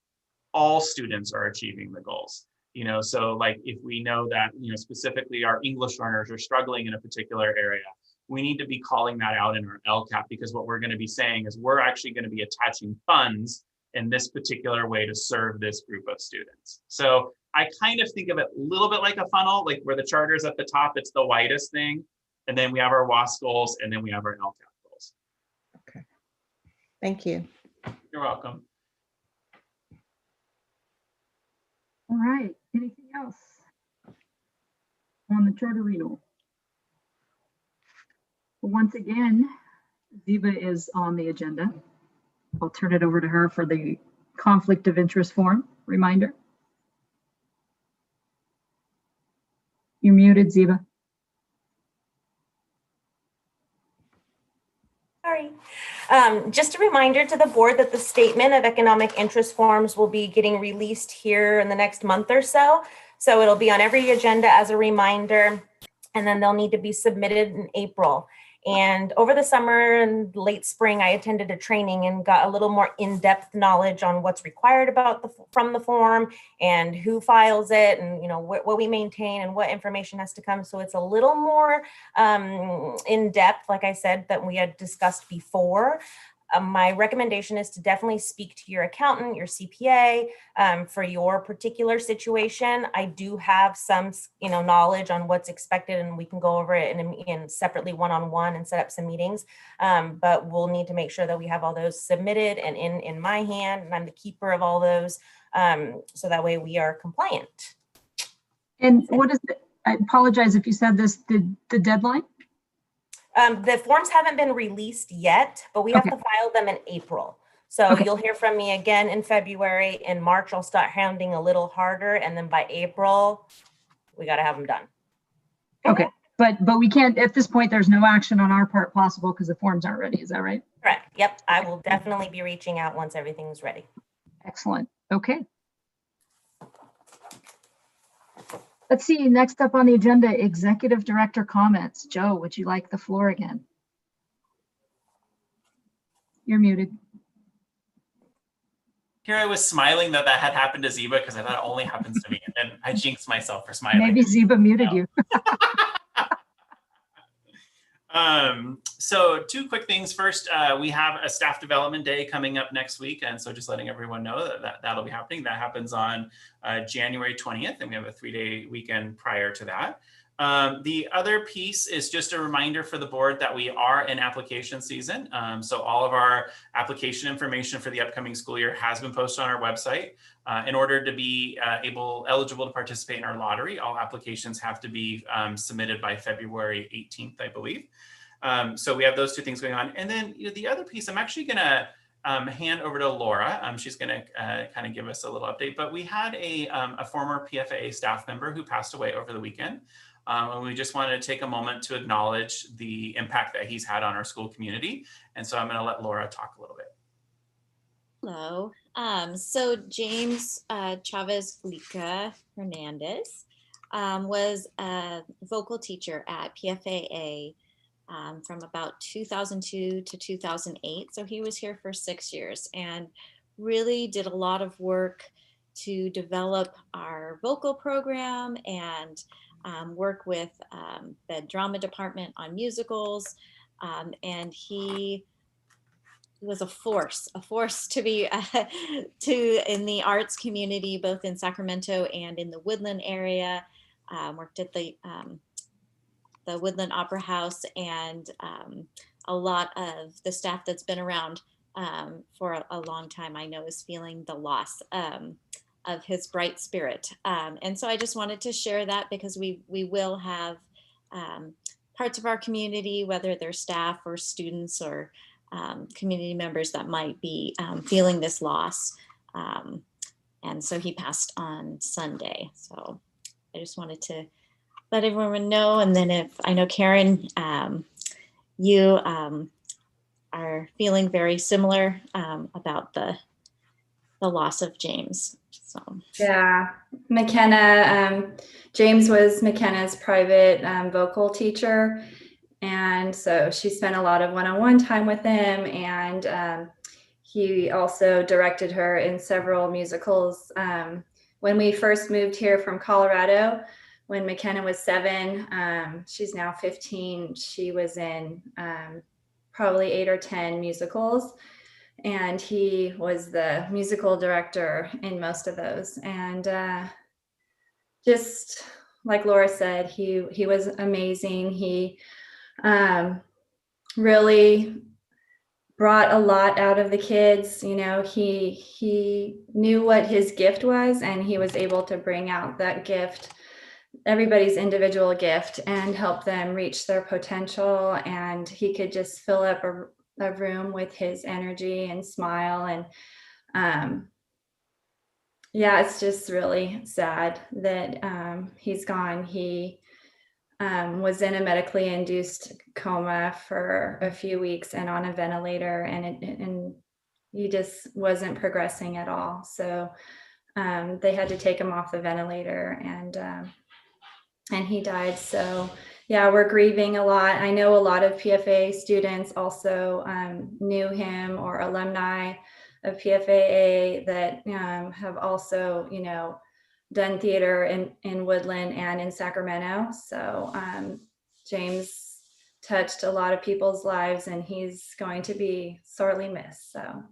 all students are achieving the goals. You know, so like if we know that, you know, specifically our English learners are struggling in a particular area, we need to be calling that out in our LCAP, because what we're going to be saying is we're actually going to be attaching funds in this particular way to serve this group of students. So I kind of think of it a little bit like a funnel, like where the charter is at the top, it's the widest thing. And then we have our WASC goals, and then we have our LCAP goals. Okay. Thank you. You're welcome. All right, anything else on the charter renewal? Once again, Ziba is on the agenda. I'll turn it over to her for the conflict of interest form reminder. You're muted, Ziba. Sorry. Just a reminder to the board that the statement of economic interest forms will be getting released here in the next month or so. So it'll be on every agenda as a reminder, and then they'll need to be submitted in April. And over the summer and late spring, I attended a training and got a little more in-depth knowledge on what's required from the form and who files it, and you know what we maintain and what information has to come. So it's a little more in-depth, like I said, that we had discussed before. My recommendation is to definitely speak to your accountant, your CPA, for your particular situation. I do have some, knowledge on what's expected, and we can go over it in separately one-on-one and set up some meetings. But we'll need to make sure that we have all those submitted and in my hand, and I'm the keeper of all those, so that way we are compliant. And what is it? I apologize if you said this, the deadline? The forms haven't been released yet, but we have to file them in April. So you'll hear from me again in February. In March, I'll start hounding a little harder. And then by April, we got to have them done. Okay. But we can't, at this point, there's no action on our part possible because the forms aren't ready. Is that right? Correct. Yep. I will definitely be reaching out once everything's ready. Excellent. Okay. Let's see, next up on the agenda, Executive Director comments. Joe, would you like the floor again? You're muted. Here I was smiling that had happened to Ziba because I thought it only happens to me, and then I jinxed myself for smiling. Maybe Ziba muted you. So two quick things. First, we have a staff development day coming up next week. And so just letting everyone know that'll be happening. That happens on January 20th, and we have a 3-day weekend prior to that. The other piece is just a reminder for the board that we are in application season. So all of our application information for the upcoming school year has been posted on our website. In order to be eligible to participate in our lottery, all applications have to be submitted by February 18th, I believe. So we have those two things going on. And then the other piece, I'm actually going to hand over to Laura. She's going to kind of give us a little update. But we had a former PFAA staff member who passed away over the weekend. And we just wanted to take a moment to acknowledge the impact that he's had on our school community. And so I'm going to let Laura talk a little bit. Hello. So James Chavez Flica Hernandez was a vocal teacher at PFAA from about 2002 to 2008. So he was here for 6 years and really did a lot of work to develop our vocal program and work with the drama department on musicals. And he was a force to be in the arts community, both in Sacramento and in the Woodland area. Worked at the Woodland Opera House, and a lot of the staff that's been around for a long time, I know, is feeling the loss of his bright spirit. And so I just wanted to share that because we will have parts of our community, whether they're staff or students or community members that might be feeling this loss. And so he passed on Sunday. So I just wanted to let everyone know. And then if I know Karen, you are feeling very similar about the loss of James. So yeah, McKenna, James was McKenna's private vocal teacher. And so she spent a lot of one-on-one time with him, and he also directed her in several musicals. When we first moved here from Colorado, when McKenna was 7, she's now 15, she was in probably 8 or 10 musicals. And he was the musical director in most of those. And just like Laura said, he was amazing. He really brought a lot out of the kids. You know, he knew what his gift was, and he was able to bring out that gift, everybody's individual gift, and help them reach their potential. And he could just fill up a room with his energy and smile. And yeah, it's just really sad that he's gone. He was in a medically induced coma for a few weeks and on a ventilator, and he just wasn't progressing at all. So they had to take him off the ventilator, and he died. So yeah, we're grieving a lot. I know a lot of PFA students also knew him, or alumni of PFAA that have also, you know, done theater in Woodland and in Sacramento. So James touched a lot of people's lives, and he's going to be sorely missed. So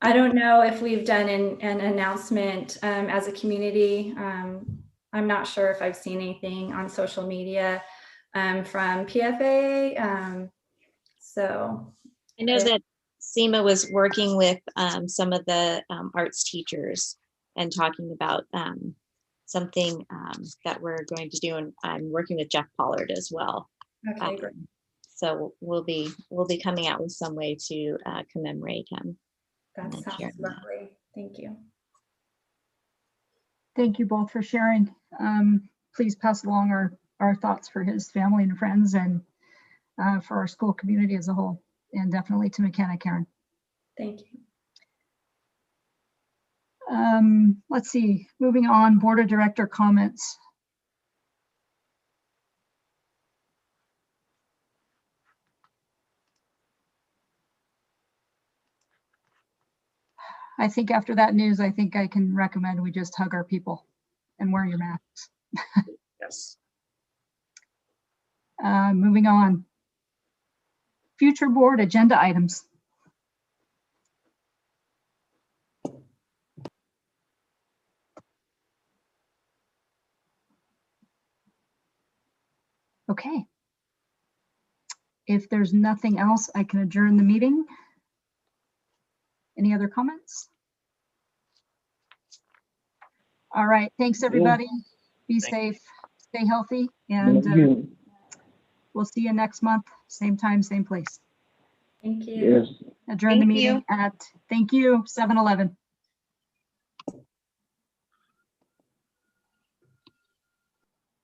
I don't know if we've done an announcement as a community. I'm not sure if I've seen anything on social media from PFA. So I know that SEMA was working with some of the arts teachers and talking about something that we're going to do, and I'm working with Jeff Pollard as well. Okay, great. So we'll be coming out with some way to commemorate him. That sounds lovely. Thank you. Thank you both for sharing. Please pass along our thoughts for his family and friends, and for our school community as a whole, and definitely to McKenna, Karen. Thank you. Let's see, moving on, Board of Director comments. I think after that news, I think I can recommend we just hug our people and wear your masks. Yes. Moving on. future board agenda items. Okay. If there's nothing else, I can adjourn the meeting. Any other comments? All right. Thanks, everybody. Be safe, stay healthy, and we'll see you next month. Same time, same place. Thank you. Yes. Adjourn the meeting at, thank you, 7:11.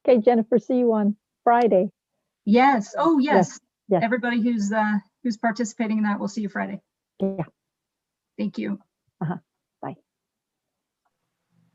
Okay, Jennifer, see you on Friday. Yes. Oh, yes. Yes. Everybody who's participating in that, we'll see you Friday. Yeah. Thank you. Uh-huh.